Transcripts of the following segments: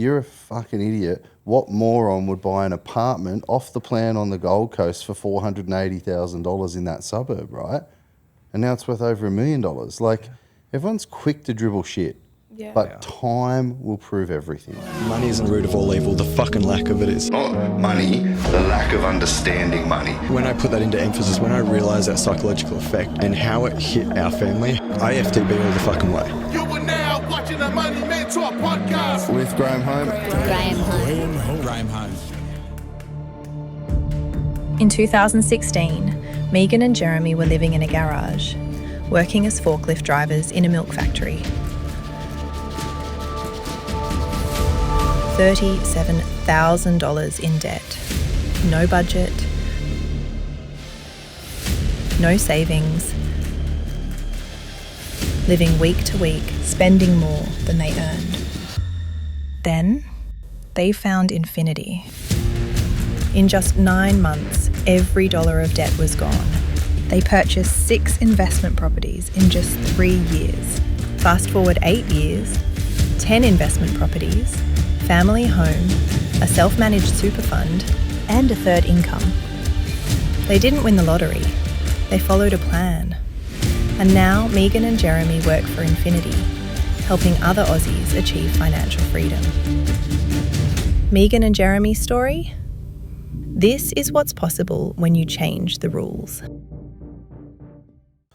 you're a fucking idiot. What moron would buy an apartment off the plan on the Gold Coast for $480,000 in that suburb, right? And now it's worth over $1 million. Like, everyone's quick to dribble shit. Yeah. But time will prove everything. Money isn't the root of all evil, the fucking lack of it is. Not money, the lack of understanding money. When I put that into emphasis, when I realised that psychological effect and how it hit our family, I FTB all the fucking way. You are now watching the Money Mentor podcast With Graeme home. Graeme home. In 2016, Megan and Jeremy were living in a garage, working as forklift drivers in a milk factory. $37,000 in debt, no budget, no savings, living week to week, spending more than they earned. Then they found infinity. In just 9 months, every dollar of debt was gone. They purchased 6 investment properties in just 3 years. Fast forward 8 years, 10 investment properties, family home, a self-managed super fund, and a third income. They didn't win the lottery. They followed a plan. And now Megan and Jeremy work for Infinity, helping other Aussies achieve financial freedom. Megan and Jeremy's story? This is what's possible when you change the rules.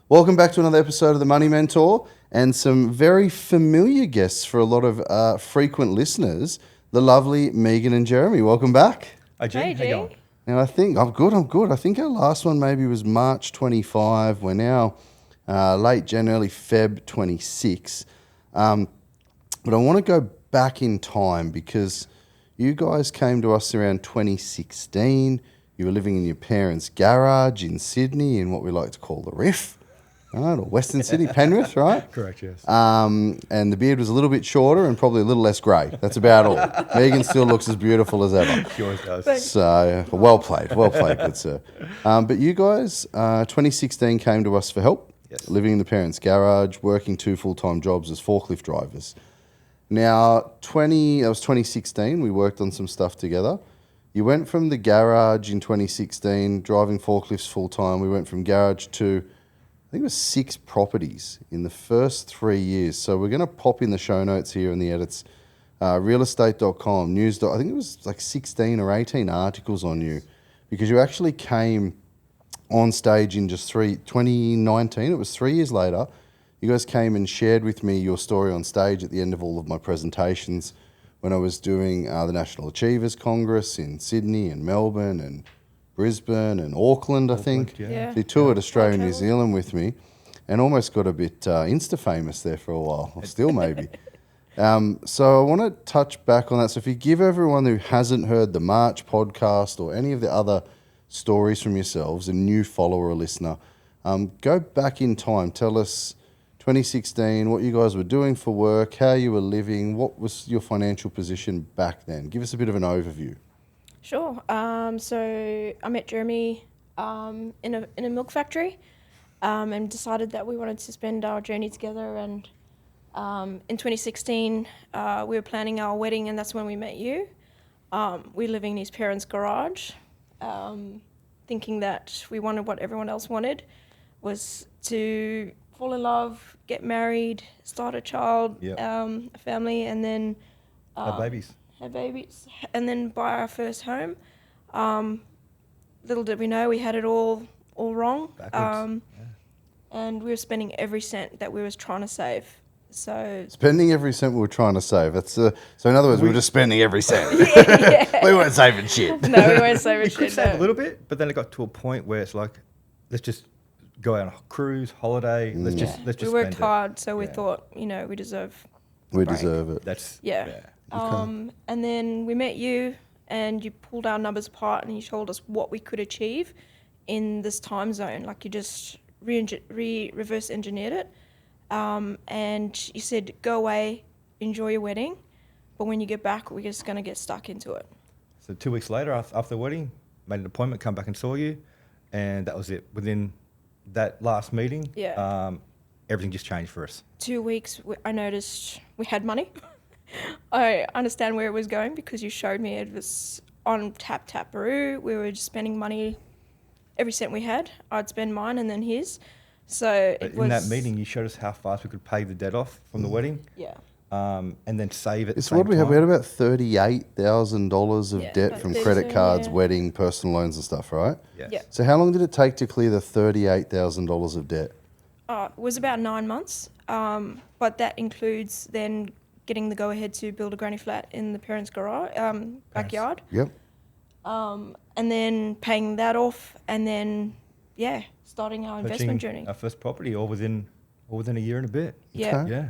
Welcome back to another episode of The Money Mentor, and some very familiar guests for a lot of frequent listeners, the lovely Megan and Jeremy. Welcome back. Hi, G. Hey, How you going? Now, I think I'm good. I think our last one maybe was March 25. We're now late Jan, early Feb 26. But I want to go back in time because you guys came to us around 2016. You were living in your parents' garage in Sydney in what we like to call the Riff, right? Or Western Sydney, Penrith, right? Correct, yes. And the beard was a little bit shorter and probably a little less grey. That's about all. Megan still looks as beautiful as ever. She always does. So, well played, good sir. But you guys, 2016 came to us for help, Yes. living in the parents' garage, working 2 full-time jobs as forklift drivers. Now, that was 2016, we worked on some stuff together. You went from the garage in 2016, driving forklifts full-time. We went from garage to, I think it was 6 properties in the first 3 years. So we're going to pop in the show notes here in the edits. Realestate.com, news. I think it was like 16 or 18 articles on you because you actually came on stage in just 2019. It was 3 years later. You guys came and shared with me your story on stage at the end of all of my presentations when I was doing the National Achievers Congress in Sydney and Melbourne and Brisbane and Auckland, I think. Yeah. So you toured Australia and New Zealand with me and almost got a bit Insta famous there for a while, or still maybe. So I want to touch back on that. So if you give everyone who hasn't heard the March podcast or any of the other stories from yourselves, a new follower or listener, go back in time. Tell us 2016, what you guys were doing for work, how you were living, what was your financial position back then? Give us a bit of an overview. Sure. So I met Jeremy in a milk factory and decided that we wanted to spend our journey together. And in 2016, we were planning our wedding, and that's when we met you. We were living in his parents' garage, thinking that we wanted what everyone else wanted, was to fall in love, get married, start a child, Yep. a family, and then Have babies. have babies, and then buy our first home. Little did we know we had it all wrong. Backwards. And we were spending every cent that we was trying to save. So Spending every cent we were trying to save. That's so in other words, we were just spending every cent. yeah. We weren't saving shit. No, we weren't saving We could shit. save No. a little bit, but then it got to a point where it's like, let's just go out on a cruise, holiday. Let's just We worked spend hard, so we Yeah. thought, we deserve. We break. deserve it. it. That's Yeah. And then we met you, and you pulled our numbers apart, and you told us what we could achieve in this time zone. Like, you just reverse engineered it, and you said, go away, enjoy your wedding, but when you get back, we're just going to get stuck into it. So 2 weeks later, after the wedding, made an appointment, come back and saw you, and that was it. Within that last meeting, Yeah. everything just changed for us. 2 weeks, I noticed we had money. I understand where it was going because you showed me it was on Taparoo. We were just spending money, every cent we had. I'd spend mine and then his. So But it in was that meeting, you showed us how fast we could pay the debt off from the wedding, Yeah. and then save at the So same what do we have? time. We had about $38,000 of Yeah, debt about from 30, credit cards, yeah. wedding, personal loans and stuff, right? Yes. Yeah. So how long did it take to clear the $38,000 of debt? It was about 9 months, but that includes then getting the go-ahead to build a granny flat in the parents' garage, backyard, Yep. and then paying that off, and then, starting our investment Purchasing journey. our first property all within a year and a bit. Yeah. Okay. Yeah.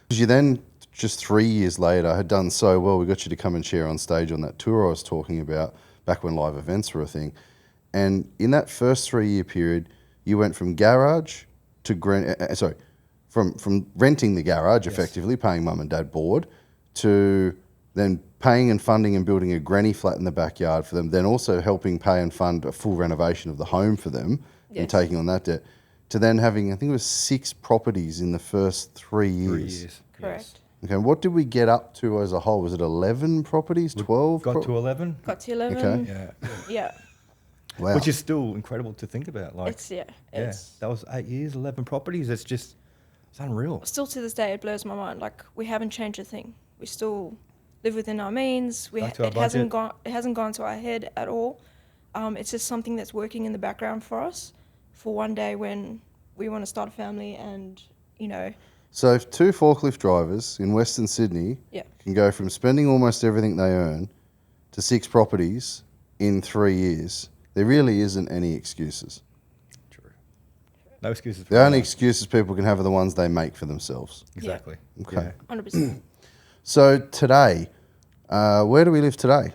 Because you then, just 3 years later, had done so well, we got you to come and share on stage on that tour I was talking about, back when live events were a thing. And in that first 3-year period, you went from garage to from renting the garage, effectively paying mum and dad board, to then paying and funding and building a granny flat in the backyard for them, then also helping pay and fund a full renovation of the home for them and Yes. taking on that debt, to then having, I think it was 6 properties in the first 3 years. 3 years. Correct. Okay, what did we get up to as a whole? Was it 11 properties, 12? Got to 11. Got to 11. Okay. Yeah. Yeah. Wow. Which is still incredible to think about. Like, It's, yeah. yeah, It's that was 8 years, 11 properties. It's unreal. still to this day, it blows my mind. Like, we haven't changed a thing. We still live within our means. Back to our It hasn't budget. gone to our head at all. It's just something that's working in the background for us for one day when we want to start a family and, So if 2 forklift drivers in Western Sydney Yeah. can go from spending almost everything they earn to 6 properties in 3 years, there really isn't any excuses. True. No excuses. For The only that. excuses people can have are the ones they make for themselves. Exactly. Okay. Yeah. 100%. So today, where do we live today?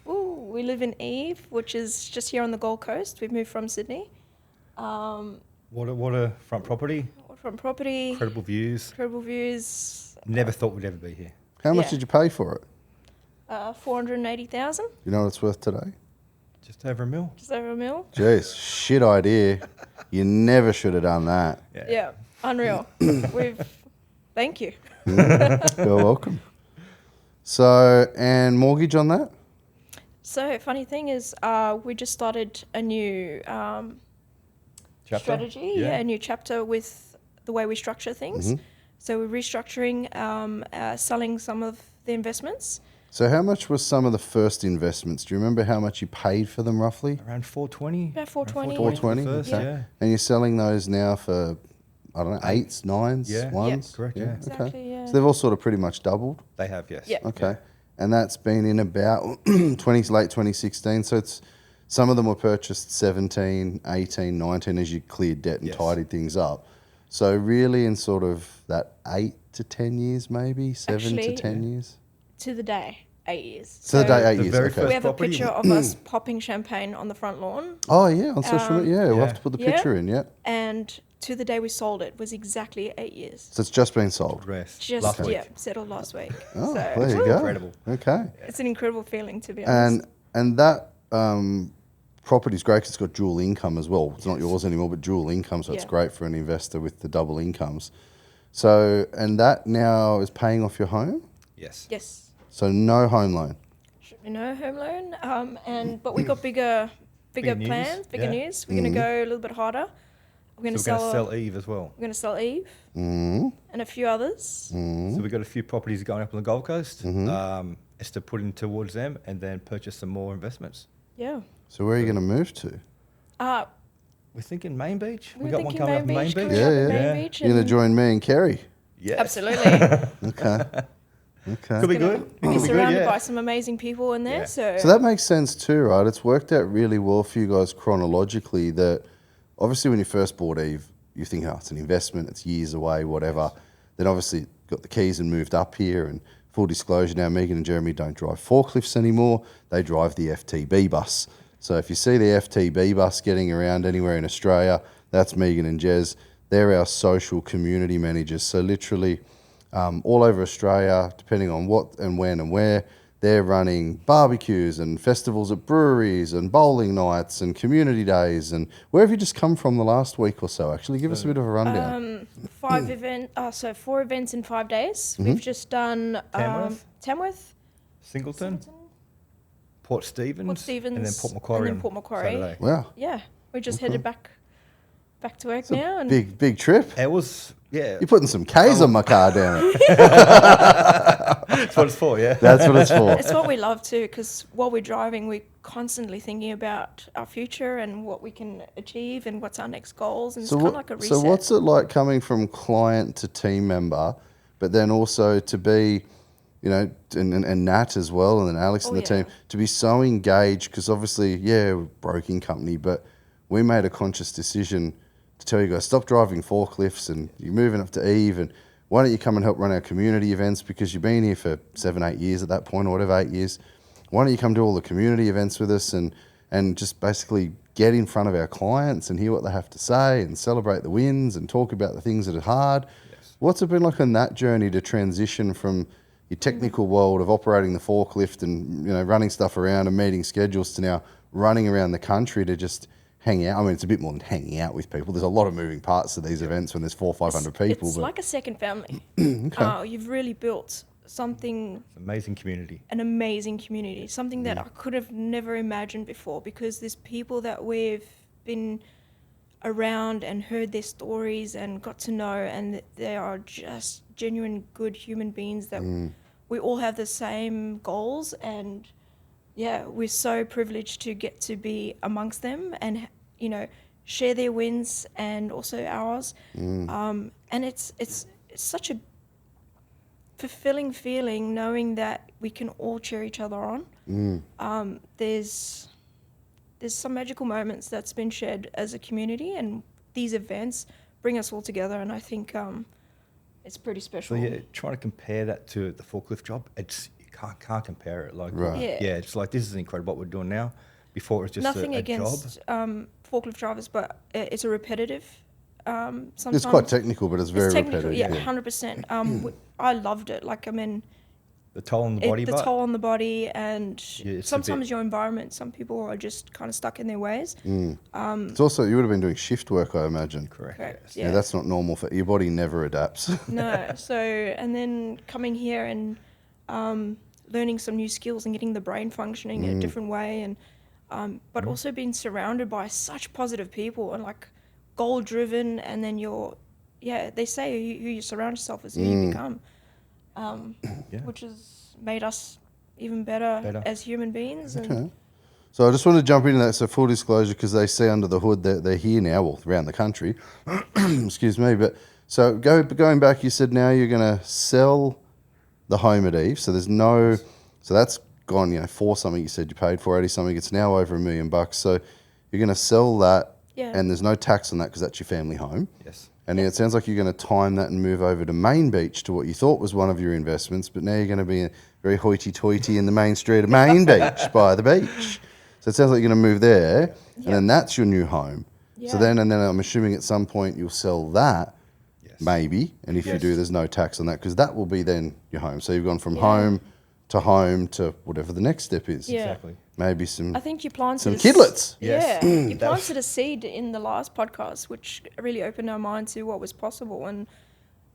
Ooh, we live in Eve, which is just here on the Gold Coast. We've moved from Sydney. What a front property. From property, Incredible views. incredible views, Never thought we'd ever be here. How much Yeah. did you pay for it? 480,000, You know what it's worth today? Just over $1 million. just over $1 million. Jeez, shit idea. You never should have done that. Yeah, unreal. Thank you. You're welcome. So, and mortgage on that? So funny thing is, we just started a new Chapter? strategy, a new chapter with the way we structure things. So we're restructuring, selling some of the investments. So how much was some of the first investments? Do you remember how much you paid for them roughly? Around 420. About 420. 420? First, Okay. yeah. And you're selling those now for, I don't know, 8s, 9s, Yeah. 1s? Correct, yeah. Exactly, yeah. So they've all sort of pretty much doubled? They have, yes. Yeah. Okay. And that's been in about late 2016. So it's some of them were purchased 17, 18, 19 as you cleared debt and Yes. tidied things up. So really in sort of that 8 to 10 years maybe, 7 to Actually, 10 years? To the day, 8 years. To the day, 8 the years, very okay. first We have a property- picture of us popping champagne on the front lawn, Oh yeah, on social media. Yeah, we'll yeah. have to put the Yeah. picture in, yeah. and to the day we sold it was exactly 8 years. So it's just been sold. Rest. Just Last week. settled last week. Oh, so there you go. Incredible. Okay. it's an incredible feeling, to be honest. And that property's great 'cause it's got dual income as well. It's not yours anymore, but dual income, so it's Yeah. great for an investor with the double incomes. So, and that now is paying off your home? Yes. Yes, So no home loan. should be no home loan. But we got bigger Bigger news, plans, bigger yeah. news. We're going to go a little bit harder. We're going to So we're going to sell. sell Eve as well. We're going to sell Eve Mm. and a few others. So we've got a few properties going up on the Gold Coast. It's to put in towards them and then purchase some more investments. Yeah. So where are you going to move to? We're thinking Main Beach. We're We got one thinking coming up in Main Beach. coming Yeah, up yeah. in Main Yeah. Beach You're going and- to join me and Kerry? Yes. Absolutely. Okay. Okay. Could be Gonna good. Be Could be good, surrounded yeah. by some amazing people in there. Yeah. So So that makes sense too, right? It's worked out really well for you guys chronologically that obviously when you first bought Eve, you think, oh, it's an investment, it's years away, whatever. Then obviously got the keys and moved up here. And full disclosure now, Megan and Jeremy don't drive forklifts anymore. They drive the FTB bus. So if you see the FTB bus getting around anywhere in Australia, that's Megan and Jez. They're our social community managers. So literally all over Australia, depending on what and when and where, they're running barbecues and festivals at breweries and bowling nights and community days. And where have you just come from the last week or so? Actually, give us a bit of a rundown. 4 events in 5 days. Mm-hmm. We've just done Tamworth, Singleton, Port Stevens, and then Port Macquarie. and then Port Macquarie. Saturday. Wow. Yeah, we just headed back to work now. And Big trip. It was, yeah. You're putting some K's on my car down it. That's what it's for, yeah. That's what it's for. it's what we love too, because while we're driving, we're constantly thinking about our future and what we can achieve and what's our next goals. And it's kind of like a reset. So what's it like coming from client to team member, but then also to be, you know, and Nat as well, and then Alex and the team, to be so engaged? Because obviously, yeah, we're a broking company, but we made a conscious decision to tell you guys, stop driving forklifts and you're moving up to Eve, and why don't you come and help run our community events, because you've been here for 7-8 years at that point, or whatever, 8 years. Why don't you come do all the community events with us and just basically get in front of our clients and hear what they have to say and celebrate the wins and talk about the things that are hard. Yes. What's it been like on that journey to transition from your technical world of operating the forklift and, you know, running stuff around and meeting schedules to now running around the country to just hang out? I mean, it's a bit more than hanging out with people. There's a lot of moving parts to these events when there's 400 or 500 people. It's but like a second family. Okay. You've really built something, Amazing community. an amazing community, something that I could have never imagined before, because there's people that we've been around and heard their stories and got to know, and they are just genuine good human beings that we all have the same goals. And yeah, we're so privileged to get to be amongst them and, you know, share their wins and also ours. And it's such a fulfilling feeling knowing that we can all cheer each other on. There's some magical moments that's been shared as a community, and these events bring us all together, and I think it's pretty special. So yeah, trying to compare that to the forklift job, you can't compare it. Like, Right. Yeah. it's like, this is incredible what we're doing now. Before it was just Nothing a against job. forklift drivers, but it's a repetitive. Sometimes it's quite technical, but it's very it's technical, repetitive. yeah, 100%. I loved it. Like, I mean, The toll on the body, the but toll on the body, and Yeah, it's a sometimes bit- your environment. Some people are just kind of stuck in their ways. It's also, you would have been doing shift work, I imagine. correct. Correct. Yes. Yeah, that's not normal for your body. Never adapts. No. So, and then coming here and learning some new skills and getting the brain functioning in a different way, and but also being surrounded by such positive people and like goal driven, and then they say who you surround yourself is who you become, which has made us even better as human beings. And Okay. So I just want to jump into that. So full disclosure, because they see under the hood that they're here now, well, around the country. Excuse me. But so going back, you said now you're going to sell the home at Eve. So there's no, so that's gone, you know, for something you said you paid for 80 something. It's now over $1 million. So you're going to sell that, and there's no tax on that because that's your family home. Yes. And it sounds like you're going to time that and move over to Main Beach, to what you thought was one of your investments, but now you're going to be very hoity-toity in the main street of Main Beach by the beach. So it sounds like you're going to move there, and then that's your new home. Yeah. So then I'm assuming at some point you'll sell that, Yes. maybe, and if you Yes. do, there's no tax on that, because that will be then your home. So you've gone from home to whatever the next step is. Yeah. Exactly. Maybe some I think you planted some a kidlets. Yes. Yeah, you That was- planted a seed in the last podcast, which really opened our mind to what was possible, and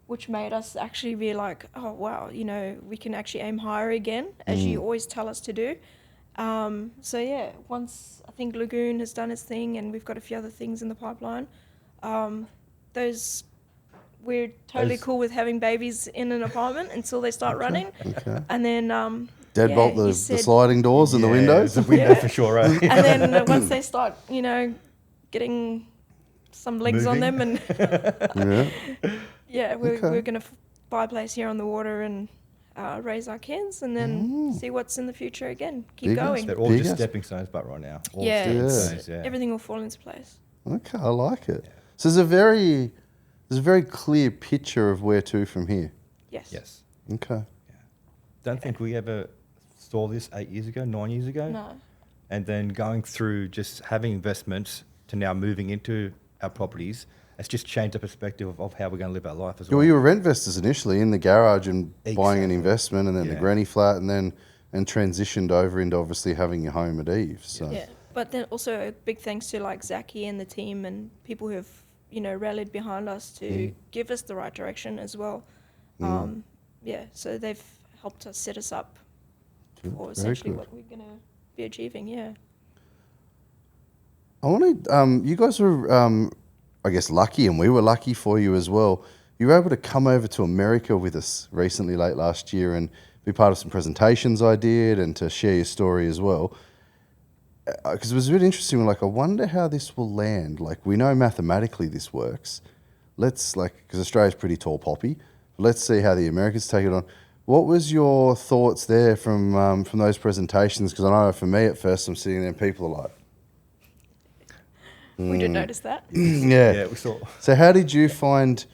which made us actually be like, oh wow, you know, we can actually aim higher again, as you always tell us to do. So yeah, once I think Lagoon has done its thing, and we've got a few other things in the pipeline. We're totally Those- cool with having babies in an apartment until they start running, and then Deadbolt you the said- sliding doors and the windows. The window for sure, right? and then once they start, you know, getting some legs on them, and Yeah. we're gonna buy a place here on the water and raise our kids, and then see what's in the future again. Keep Big going. They're all Big just ass. stepping stones, but right now. All Yeah, stepping it's- stones, yeah. Everything will fall into place. Okay, I like it. So there's a very clear picture of where to from here. Yes. Yes. Okay. Don't think we ever saw this 8 years ago, 9 years ago. No. And then going through just having investments to now moving into our properties, it's just changed the perspective of how we're going to live our life as well. Well, you were rent investors initially in the garage and buying an Exactly. investment, and then the Yeah. granny flat, and then and transitioned over into obviously having your home at Eve. So Yeah, but then also a big thanks to like Zachy and the team and people who have rallied behind us to give us the right direction as well. So they've helped us set us up for essentially good. what we're gonna be achieving. Yeah. I want to. You guys were, I guess, lucky, and we were lucky for you as well. You were able to come over to America with us recently, late last year, and be part of some presentations I did, and to share your story as well. Because it was a bit interesting. We're like, I wonder how this will land. Like, we know mathematically this works. Let's because Australia's pretty tall poppy. Let's see how the Americans take it on. What was your thoughts there from those presentations? Because I know for me at first, I'm sitting there and people are like, We did notice that. Yeah, we saw. So how did you find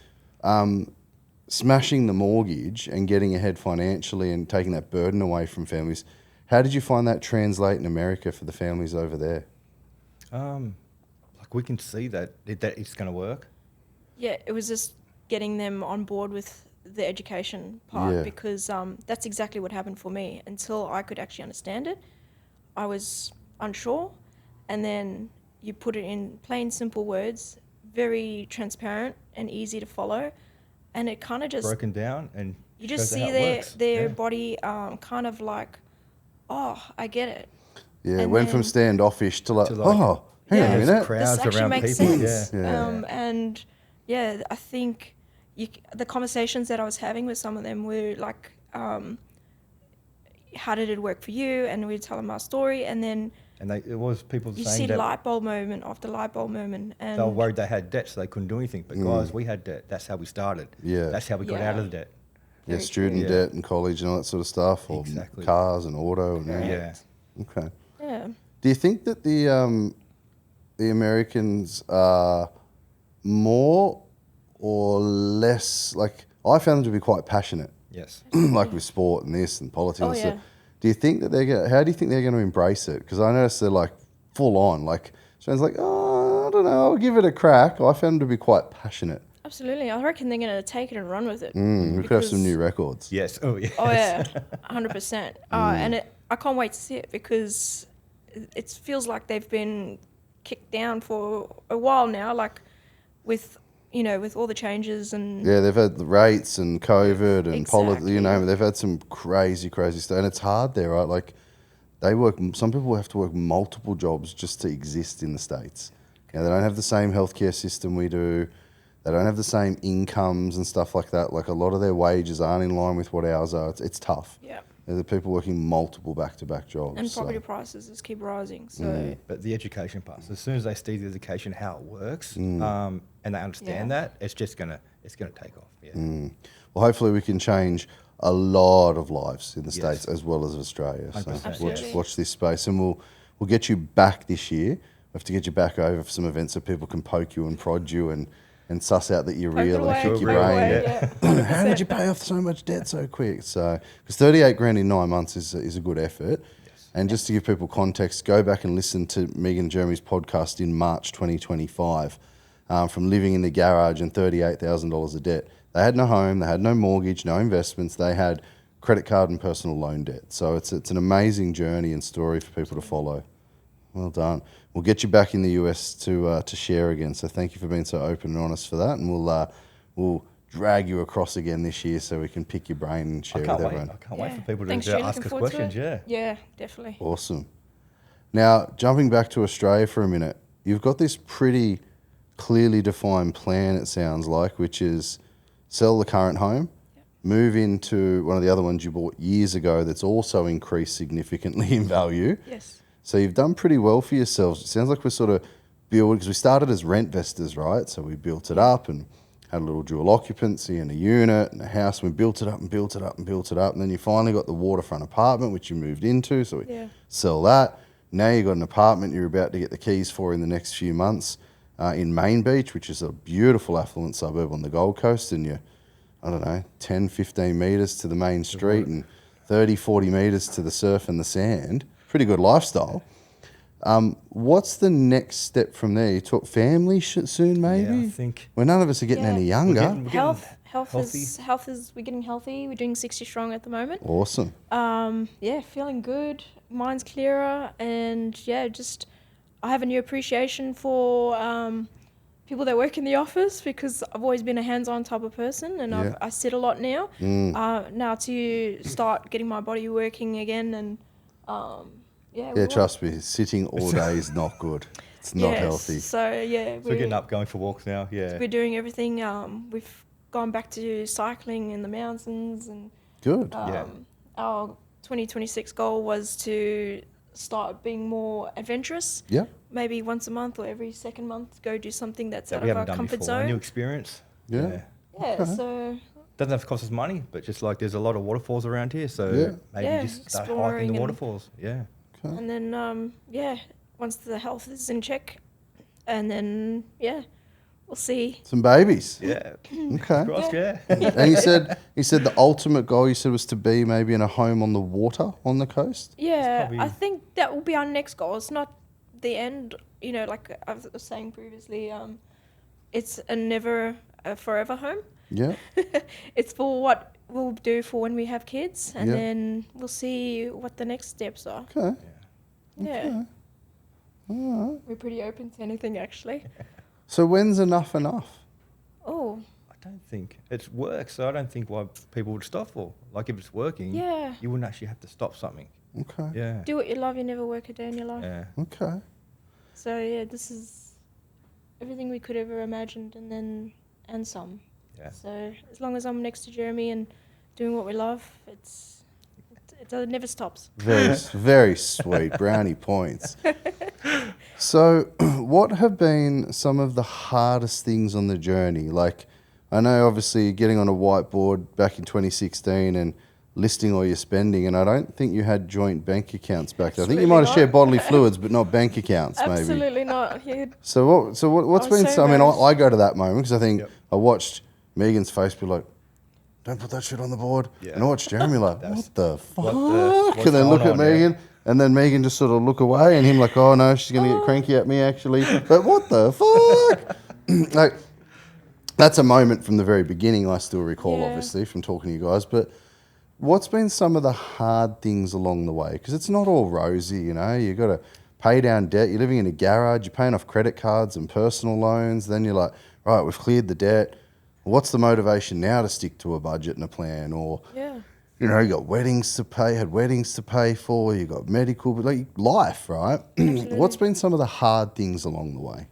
smashing the mortgage and getting ahead financially and taking that burden away from families? How did you find that translate in America for the families over there? Like we can see that it's going to work. Yeah, it was just getting them on board with the education part Yeah. because that's exactly what happened for me. Until I could actually understand it, I was unsure, and then you put it in plain, simple words, very transparent and easy to follow, and it kind of just Broken down, and you just shows how see it works. their Yeah. body kind of like, oh, I get it. Yeah, And went from then- standoffish to like, To like- oh, hang on a Yeah. minute. Crowds This actually around makes people. sense. Yeah. And yeah, I think the conversations that I was having with some of them were like, how did it work for you? And we'd tell them our story, and then And it was people you saying see that light bulb moment after light bulb moment. And they were worried they had debt, so they couldn't do anything. But guys, we had debt. That's how we started. Yeah. That's how we got Yeah. out of the debt. Yeah, Very student true. Yeah. debt and college and all that sort of stuff, or Exactly. cars and auto. And Yeah. Okay. yeah, Do you think that the Americans are more or less like? I found them to be quite passionate, Yes. like with sport and this and politics. Oh, and stuff. yeah. Do you think that how do you think they're going to embrace it? Because I noticed they're like full on. Like sounds like, oh, I don't know, I'll give it a crack. I found them to be quite passionate. absolutely. I reckon they're going to take it and run with it. We could have some Because- new records. Yes. Oh, yes. Oh yeah, 100%. And I can't wait to see it because it feels like they've been kicked down for a while now. Like with with all the changes and Yeah, they've had the rates and COVID and Exactly. they've had some crazy stuff. And it's hard there, right? Like, some people have to work multiple jobs just to exist in the States. They don't have the same healthcare system we do. They don't have the same incomes and stuff like that. Like, a lot of their wages aren't in line with what ours are. It's tough. yeah, There's people working multiple back-to-back jobs. and so- property prices just keep rising. So But the education part. So as soon as they see the education, how it works, Mm. and they understand that, it's gonna take off. Yeah. Well, hopefully we can change a lot of lives in the Yes. States as well as Australia. So 100%. Absolutely. watch this space, and we'll get you back this year. We have to get you back over for some events so people can poke you and prod you and suss out that you're poke it real away, and kick poke your it brain. away, yeah. How did you pay off so much debt so quick? So, because 38 grand in 9 months is a good effort. And just to give people context, go back and listen to Megan and Jeremy's podcast in March 2025. From living in the garage and $38,000 of debt. They had no home, they had no mortgage, no investments. They had credit card and personal loan debt. So it's an amazing journey and story for people to follow. Well done. We'll get you back in the US to share again. So thank you for being so open and honest for that. And we'll drag you across again this year so we can pick your brain and share I with can't wait. everyone. I can't wait for people Thanks, to Stu. ask Looking us forward to questions. it. Yeah. Yeah, definitely. Awesome. Now, jumping back to Australia for a minute, you've got this pretty clearly defined plan, it sounds like, which is sell the current home, move into one of the other ones you bought years ago that's also increased significantly in value. Yes. So you've done pretty well for yourselves. It sounds like we're sort of building, because we started as rent vestors, right? So we built it up and had a little dual occupancy and a unit and a house. We built it up and built it up and built it up. And then you finally got the waterfront apartment, which you moved into. So we sell that. Now you've got an apartment you're about to get the keys for in the next few months in Main Beach, which is a beautiful affluent suburb on the Gold Coast. And you're, I don't know, 10, 15 metres to the main street and 30, 40 metres to the surf and the sand. Pretty good lifestyle. What's the next step from there? You talk family soon, maybe? Yeah, I think Well, none of us are getting Yeah. any younger. We're getting- Health Health is we're getting healthy. We're doing 60 strong at the moment. Awesome. Yeah, feeling good. Mind's clearer, and yeah, just I have a new appreciation for people that work in the office, because I've always been a hands-on type of person, and Yeah. I sit a lot now. Now to start getting my body working again, and Yeah, trust me, sitting all day is not good. It's not healthy. So yeah, So we're getting up, going for walks now. Yeah. we're doing everything. We've gone back to cycling in the mountains, and Good. our 2026 goal was to start being more adventurous. Yeah. Maybe once a month or every second month, go do something that's That out we of our haven't done comfort before. A new zone. experience. Yeah. Yeah, so Doesn't have to cost us money, but just like there's a lot of waterfalls around here, so Yeah. maybe Yeah, just start exploring hiking the and- waterfalls. Yeah. and then once the health is in check, and then we'll see. Some babies. Yeah. Okay. Crossed, yeah. And you said the ultimate goal you said was to be maybe in a home on the water on the coast. Yeah, probably- I think that will be our next goal. It's not the end, like I was saying previously. It's never a forever home. Yeah. It's for what we'll do for when we have kids, and Yeah. then we'll see what the next steps are. Okay. Yeah, All right. we're pretty open to anything, actually. So when's enough enough? Oh, I don't think it's work, so I don't think why people would stop for. Like if it's working, yeah. you wouldn't actually have to stop something. Okay. Yeah. Do what you love. You never work a day in your life. Yeah. Okay. So yeah, this is everything we could ever imagined, and some. Yeah. So as long as I'm next to Jeremy and doing what we love, it never stops. Very sweet. Brownie points. So, what have been some of the hardest things on the journey? Like, I know obviously getting on a whiteboard back in 2016 and listing all your spending, and I don't think you had joint bank accounts back then. I think you Absolutely might have not. shared bodily fluids, but not bank accounts, maybe. Absolutely not. Here. So what's I was been? so I mean, embarrassed. I go to that moment because I think Yep. I watched Megan's face be like, "Don't put that shit on the board," Yeah. and I watched Jeremy like, "What the fuck?" what's And then look going at on, yeah. Megan, and then Megan just sort of look away, and him like, "Oh no, she's gonna get cranky at me actually." But what the fuck? Like, that's a moment from the very beginning. I still recall, Yeah. obviously, from talking to you guys, but. What's been some of the hard things along the way? Because it's not all rosy, you know. You got to pay down debt. You're living in a garage. You're paying off credit cards and personal loans. Then you're like, right, we've cleared the debt. What's the motivation now to stick to a budget and a plan? Or, Yeah. you know, you got weddings to pay, had weddings to pay for. You got medical, but like life, right? What's been some of the hard things along the way?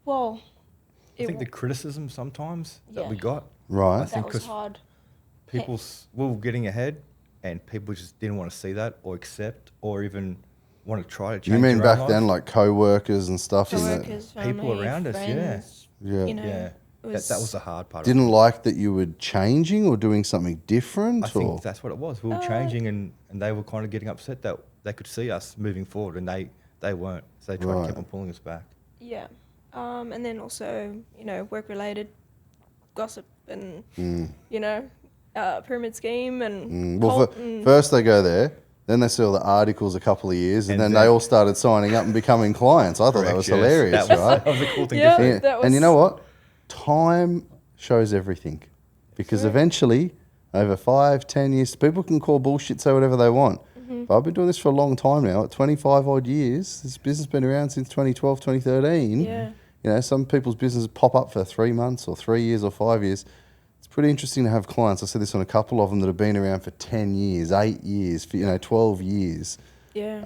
Well, I think the criticism sometimes that we Yeah. got, Right. that think was 'cause hard. we were getting ahead, and people just didn't want to see that or accept or even want to try to change. You mean their own back then, life. like co-workers and stuff? in the- Co-workers, family, people around us, yeah. friends, Yeah. You know, Yeah, it that was the hard part. Didn't like that you were changing or doing something different? I or? think that's what it was. We were changing, and they were kind of getting upset that they could see us moving forward, and they weren't. So they tried Right. to keep on pulling us back. Yeah. And then also, work-related gossip and, pyramid scheme and Well, cult and first they go there, then they see all the articles a couple of years, and then they all started signing up and becoming clients. I thought that Correct, was yes. hilarious, That was, right? that was a cool thing Yeah. to see. Yeah. that And you was- know what? Time shows everything. Because eventually, over 5, 10 years, people can call bullshit, say whatever they want. Mm-hmm. But I've been doing this for a long time now, at 25 odd years. This business has been around since 2012, 2013. Yeah. You know, some people's businesses pop up for 3 months or 3 years or 5 years. It's pretty interesting to have clients. I said this on a couple of them that have been around for 10 years, 8 years, 12 years. yeah,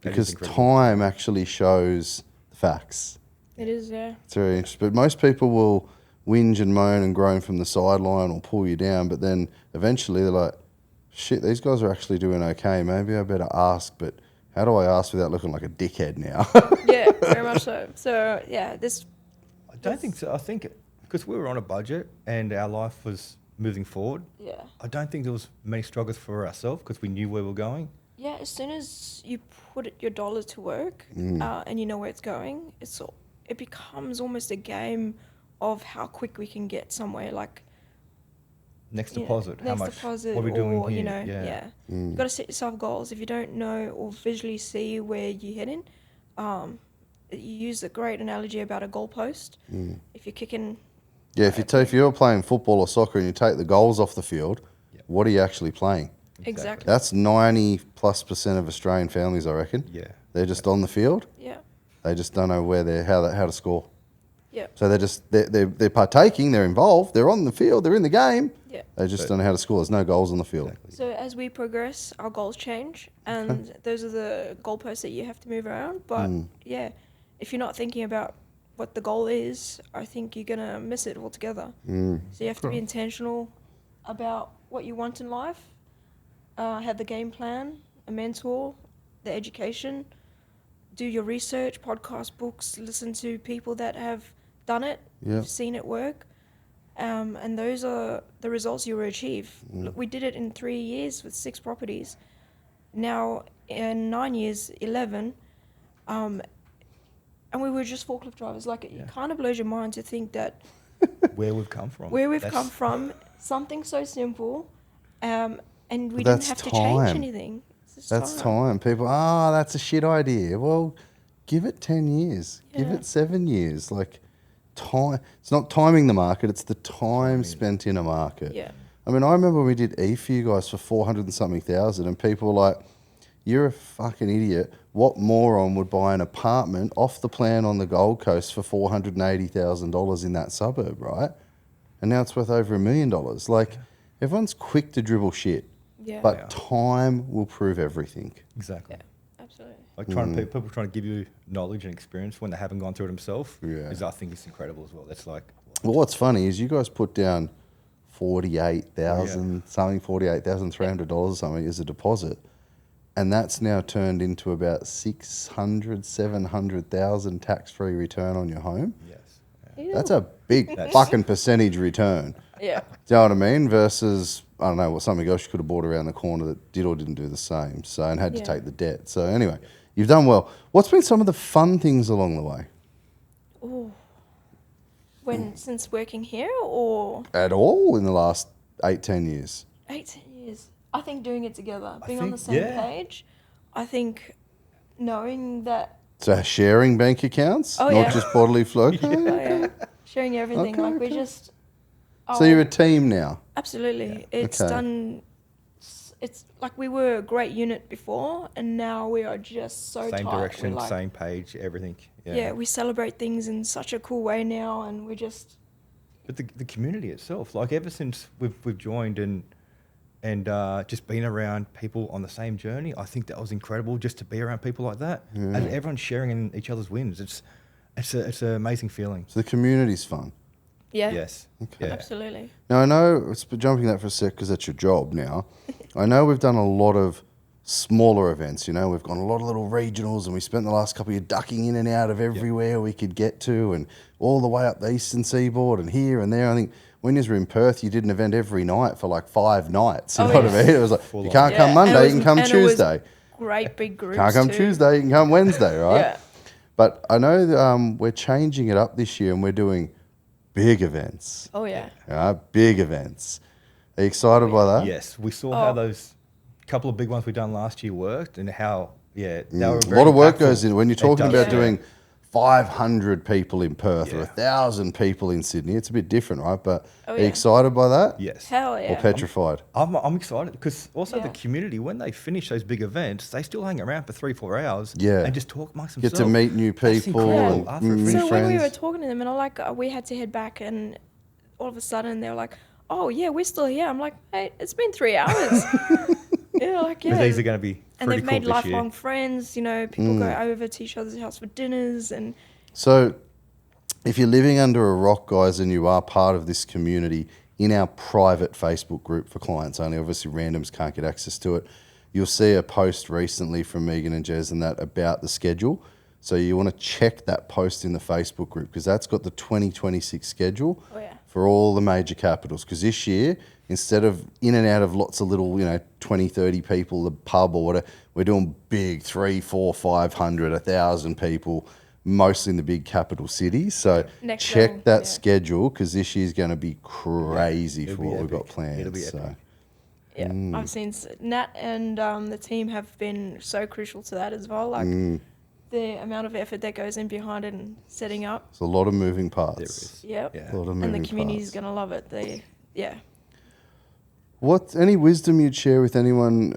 Because incredible. time actually shows the facts. it is, yeah. It's very interesting. But most people will whinge and moan and groan from the sideline or pull you down. But then eventually they're like, shit, these guys are actually doing okay. Maybe I better ask. But how do I ask without looking like a dickhead now? Yeah, very much so. So, yeah, I don't think so. I think because we were on a budget and our life was moving forward, yeah. I don't think there was many struggles for ourselves because we knew where we were going. Yeah, as soon as you put your dollar to work and you know where it's going, it becomes almost a game of how quick we can get somewhere. Like, Next you know, deposit, how next much? deposit, What are we doing or, here? you know, yeah. You've got to set yourself goals. If you don't know or visually see where you're heading, you used a great analogy about a goalpost. If you're kicking, Yeah, if you're playing football or soccer and you take the goals off the field, what are you actually playing? exactly. That's 90+% of Australian families, I reckon. Yeah. They're just on the field. Yeah, They just don't know how to score. yeah, So they're partaking, they're involved, they're on the field, they're in the game. yeah. They just don't know how to score. There's no goals on the field. So as we progress, our goals change, and those are the goalposts that you have to move around. But yeah, if you're not thinking about what the goal is, I think you're gonna miss it altogether. So you have to be intentional about what you want in life. Have the game plan, a mentor, the education. Do your research, podcast, books. Listen to people that have done it, Yeah. seen it work. And those are the results you will achieve. Look, we did it in 3 years with 6 properties. Now, in 9 years, 11. And we were just forklift drivers. Like, it kind of blows your mind to think that Where we've come from. come from, something so simple, and we didn't that's have to change time. anything. It's just That's time. People, that's a shit idea. Well, give it 10 years. Give Yeah. it 7 years. Like, time. It's not timing the market, it's the time spent in a market. Yeah. I mean, I remember when we did E for you guys for 400 and something thousand, and people were like, you're a fucking idiot. What moron would buy an apartment off the plan on the Gold Coast for $480,000 in that suburb, right? And now it's worth over $1 million. Like, everyone's quick to dribble shit, Yeah. but time will prove everything. Exactly. Absolutely. Like people trying to give you knowledge and experience when they haven't gone through it themselves. Yeah. I think it's incredible as well. That's like, Well, what's funny is you guys put down $48,300 or something as a deposit, and that's now turned into about 600, 700,000 tax-free return on your home. yes. Yeah. That's a big fucking percentage return. Yeah. Do you know what I mean? Versus, I don't know, what something else you could have bought around the corner that did or didn't do the same. So, and had to Yeah. take the debt. So anyway, you've done well. What's been some of the fun things along the way? Ooh. Since working here, or At all in the last 18 years? 18 years? I think doing it together, being on the think- same yeah. page. I think knowing that, So sharing bank accounts, Oh, not yeah. just bodily flow. sharing everything, Okay, like we okay. just. So you're a team now. Absolutely. It's Okay. done. It's like we were a great unit before, and now we are just so Same tight. We're direction, like- same page, everything. Yeah, we celebrate things in such a cool way now, and we just. But the community itself, like ever since we've joined and just been around people on the same journey, I think that was incredible just to be around people like that. And everyone's sharing in each other's wins. It's an amazing feeling. So the community's fun. Yeah. Yes. Okay. Yeah. Absolutely. Now, I know, it's jumping that for a sec because that's your job now. I know we've done a lot of smaller events, you know, we've gone a lot of little regionals, and we spent the last couple of years ducking in and out of everywhere we could get to, and all the way up the eastern seaboard and here and there. I think when you were in Perth, you did an event every night for like 5 nights. You know what I mean? It was like, you can't come Yeah, Monday, and it you can come and it was Tuesday. Great big groups. Can't come too. Tuesday, you can come Wednesday, right? Yeah. But I know that, we're changing it up this year, and we're doing big events. Oh yeah. Big events. Are you excited by that? Yes, we saw how those couple of big ones we done last year worked, and how they were A very lot of work impactful. goes in when you're It talking does, about yeah. doing 500 people in Perth or Yeah. 1,000 people in Sydney. It's a bit different, right? But are you yeah. excited by that? Yes. Hell yeah. Or petrified? I'm excited because also the Yeah. community, when they finish those big events, they still hang around for 3-4 hours Yeah. and just talk amongst Get themselves. to meet new That's people incredible. and After a new finish. So when we were friends. talking to them, and we had to head back, and all of a sudden they were like, "Oh yeah, we're still here." I'm like, "Hey, it's been 3 hours." Yeah, like yeah. But these are going to be and pretty they've cool made this lifelong year. friends. You know, people go over to each other's house for dinners, and So, if you're living under a rock, guys, and you are part of this community in our private Facebook group for clients only, obviously randoms can't get access to it, you'll see a post recently from Megan and Jez and that about the schedule. So you want to check that post in the Facebook group because that's got the 2026 schedule Oh, yeah. for all the major capitals. Because this year, instead of in and out of lots of little, 20, 30 people, the pub or whatever, we're doing big 300, 400, 500, 1,000 people, mostly in the big capital cities. So Next check level, that yeah. schedule because this year's going to be crazy It'll for be what we've got epic. planned. It'll be so. epic. yeah, I've seen Nat and the team have been so crucial to that as well. Like the amount of effort that goes in behind it and setting up. It's a lot of moving parts. There is. Yep. Yeah. A lot of And moving the community's parts. gonna love it. Any wisdom you'd share with anyone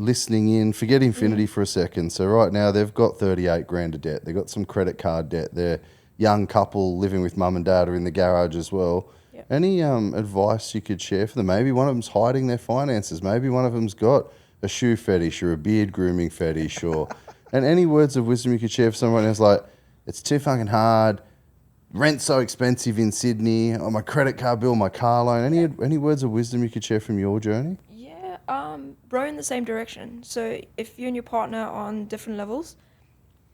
listening in? Forget Infinity for a second. So right now they've got 38 grand of debt. They've got some credit card debt. They're young couple living with mum and dad are in the garage as well. Yep. Any advice you could share for them? Maybe one of them's hiding their finances. Maybe one of them's got a shoe fetish or a beard grooming fetish, or and any words of wisdom you could share for someone who's like, it's too fucking hard. Rent's so expensive in Sydney. Oh, my credit card bill, my car loan. Any words of wisdom you could share from your journey? Yeah. Row in the same direction. So if you and your partner are on different levels,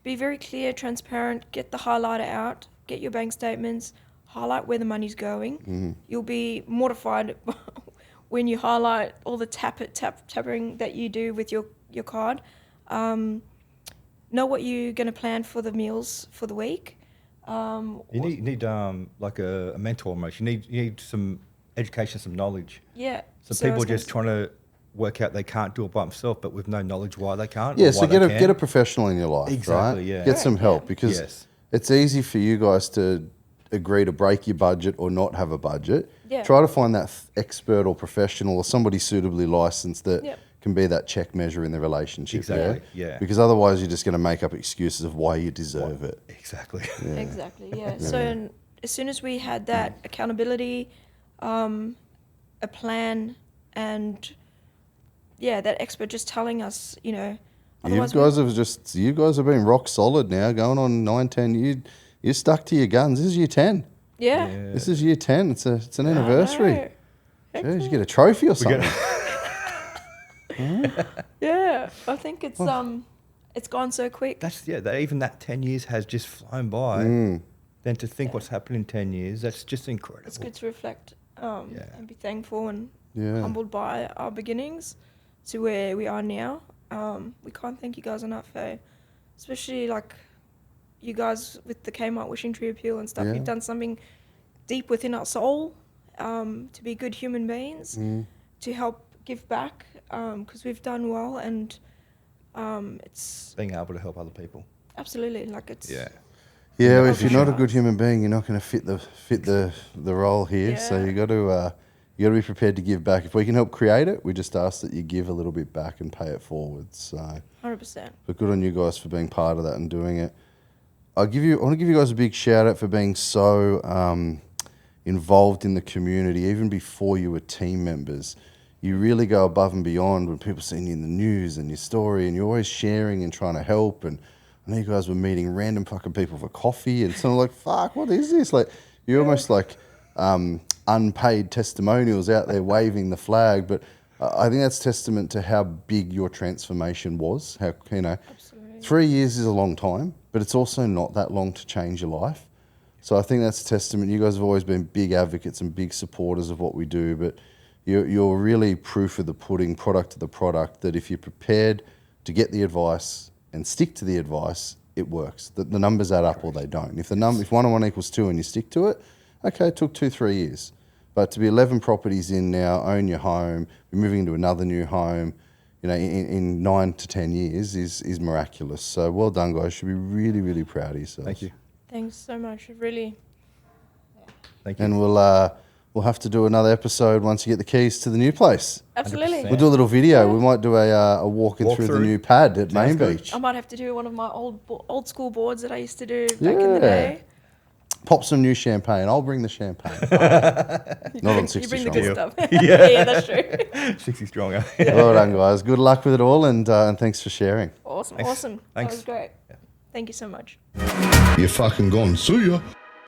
be very clear, transparent. Get the highlighter out. Get your bank statements. Highlight where the money's going. You'll be mortified when you highlight all the tapping that you do with your card. Know what you're going to plan for the meals for the week. You need like a mentor almost. You need some education, some knowledge. Yeah. So people are just trying to work out they can't do it by themselves, but with no knowledge why they can't. Yeah, or so why get a professional in your life, Exactly, right? yeah. Get some Correct, help yeah. because Yes. it's easy for you guys to agree to break your budget or not have a budget. Yeah. Try to find that expert or professional or somebody suitably licensed that Yep. can be that check measure in the relationship. Exactly, yeah. Because otherwise you're just going to make up excuses of why you deserve it. Exactly. Exactly, yeah. So as soon as we had that accountability, a plan, and that expert just telling us, You otherwise guys have been rock solid now, going on 9-10. You're stuck to your guns. This is year 10. yeah. This is year 10. It's an I anniversary. know. Jeez, you get a trophy or something. Yeah, I think it's gone so quick. Even that 10 years has just flown by. Then to think what's happened in 10 years, that's just incredible. It's good to reflect and be thankful and Yeah. humbled by our beginnings to where we are now. We can't thank you guys enough, especially like you guys with the Kmart Wishing Tree Appeal and stuff. Yeah. You've done something deep within our soul to be good human beings, to help give back because we've done well, and it's Being able to help other people. absolutely like it's Yeah, if for you're not a sure. good human being, you're not going to fit the role here. So Yeah. you got to be prepared to give back. If we can help create it, we just ask that you give a little bit back and pay it forward. So, 100%. but good on you guys for being part of that and doing it. I want to give you guys a big shout out for being so involved in the community, even before you were team members. You really go above and beyond when people see you in the news and your story, and you're always sharing and trying to help. And I know you guys were meeting random fucking people for coffee, and so I'm like, fuck, what is this? Like, you're almost like unpaid testimonials out there waving the flag. But I think that's testament to how big your transformation was. How, Absolutely. 3 years is a long time, but it's also not that long to change your life. So I think that's a testament. You guys have always been big advocates and big supporters of what we do, but you're really proof of the pudding, product of the product, that if you're prepared to get the advice and stick to the advice, it works. The numbers add up or they don't. If 1 and 1 equals 2 and you stick to it, okay, it took 2-3 years. But to be 11 properties in now, own your home, be moving into another new home, in 9 to 10 years is miraculous. So well done, guys. You should be really, really proud of yourselves. Thank you. Thanks so much. Really. Thank you. And we'll have to do another episode once you get the keys to the new place. Absolutely. 100%. We'll do a little video. We might do a walking through the Walkthrough. new pad at Main good. Beach. I might have to do one of my old school boards that I used to do back in the day. Pop some new champagne. I'll bring the champagne. Not on 60 You bring the strong. good stuff. yeah, that's true. 60 stronger. Well done, guys. Good luck with it all, and thanks for sharing. Awesome. Thanks. Awesome. Thanks. That was great. Thank you so much. You're fucking gone. See ya.